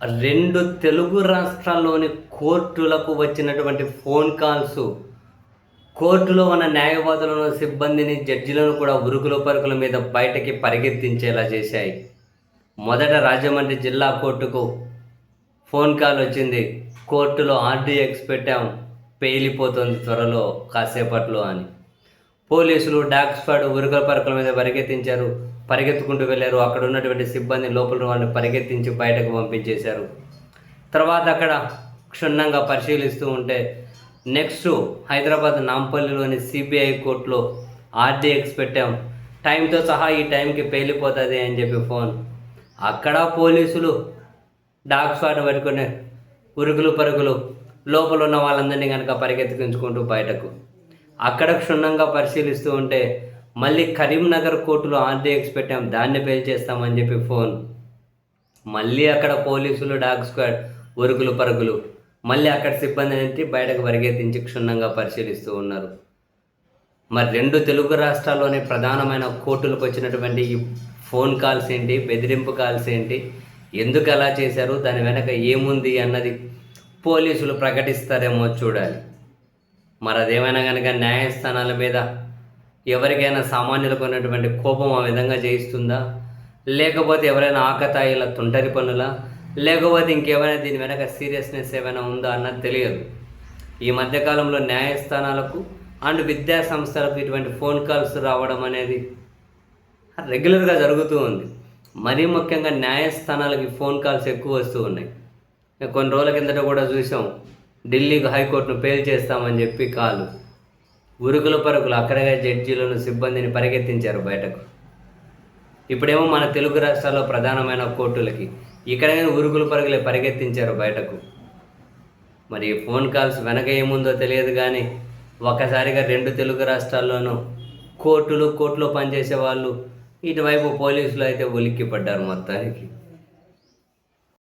రెండు తెలుగు రాష్ట్రాల్లోని కోర్టులకు వచ్చినటువంటి ఫోన్ కాల్స్ కోర్టులో ఉన్న న్యాయవాదులను, సిబ్బందిని, జడ్జిలను కూడా ఉరుకుల పరుగుల మీద బయటకి పరిగెత్తించేలా చేశాయి. మొదట రాజమండ్రి జిల్లా కోర్టుకు ఫోన్ కాల్ వచ్చింది. కోర్టులో ఆర్డీఎక్స్ పెట్టాం, పేలిపోతుంది త్వరలో కాసేపట్లో అని. పోలీసులు డాగ్ స్క్వాడ్ ఉరుకుల పరుగుల మీద పరిగెత్తుకుంటూ వెళ్ళారు. అక్కడ ఉన్నటువంటి సిబ్బంది లోపల వాళ్ళని పరిగెత్తించి బయటకు పంపించేశారు. తర్వాత అక్కడ క్షుణ్ణంగా పరిశీలిస్తూ ఉంటే నెక్స్ట్ హైదరాబాద్ నాంపల్లిలోని సిబిఐ కోర్టులో ఆర్డీఎక్స్ పెట్టాం, టైంతో సహా ఈ టైంకి పేలిపోతుంది అని చెప్పి ఫోన్. అక్కడ పోలీసులు డాగ్ స్క్వాడ్ పట్టుకునే ఉరుగులు పరుగులు లోపల ఉన్న వాళ్ళందరినీ కనుక పరిగెత్తించుకుంటూ బయటకు. అక్కడ క్షుణ్ణంగా పరిశీలిస్తూ ఉంటే మళ్ళీ కరీంనగర్ కోర్టులో ఆర్డీఎక్స్ పెట్టాం, దాన్ని పేల్చేస్తామని చెప్పి ఫోన్. మళ్ళీ అక్కడ పోలీసులు డాగ్ స్క్వాడ్ ఉరుగులు పరుగులు, మళ్ళీ అక్కడ సిబ్బంది అనేది బయటకు పరిగెత్తించి క్షుణ్ణంగా పరిశీలిస్తూ ఉన్నారు. మరి రెండు తెలుగు రాష్ట్రాల్లోని ప్రధానమైన కోర్టులకు వచ్చినటువంటి ఈ ఫోన్ కాల్స్ ఏంటి, బెదిరింపు కాల్స్ ఏంటి, ఎందుకు అలా చేశారు, దాని వెనక ఏముంది అన్నది పోలీసులు ప్రకటిస్తారేమో చూడాలి. మరి అదేమైనా కనుక న్యాయస్థానాల మీద ఎవరికైనా సామాన్యులకు ఉన్నటువంటి కోపం ఆ విధంగా చేయిస్తుందా, లేకపోతే ఎవరైనా ఆకతాయిల తుంటరి పనులా, లేకపోతే ఇంకేమైనా దీని వెనక సీరియస్నెస్ ఏమైనా ఉందా అన్నది తెలియదు. ఈ మధ్యకాలంలో న్యాయస్థానాలకు అండ్ విద్యా సంస్థలకు ఇటువంటి ఫోన్ కాల్స్ రావడం అనేది రెగ్యులర్గా జరుగుతూ ఉంది. మరీ ముఖ్యంగా న్యాయస్థానాలకి ఫోన్ కాల్స్ ఎక్కువ వస్తూ ఉన్నాయి. కొన్ని రోజుల కిందట కూడా చూసాం, ఢిల్లీకి హైకోర్టును చేస్తామని చెప్పి కాలు. ఉరుకుల పరుగులు అక్కడగా జడ్జీలను, సిబ్బందిని పరిగెత్తించారు బయటకు. ఇప్పుడేమో మన తెలుగు రాష్ట్రాల్లో ప్రధానమైన కోర్టులకి ఇక్కడైనా ఉరుకుల పరుగులే పరిగెత్తించారు బయటకు. మరి ఫోన్ కాల్స్ వెనక ఏముందో తెలియదు కానీ ఒక్కసారిగా రెండు తెలుగు రాష్ట్రాల్లోనూ కోర్టులో పనిచేసే వాళ్ళు, ఇటువైపు పోలీసులు అయితే ఉలిక్కి పడ్డారు మొత్తానికి.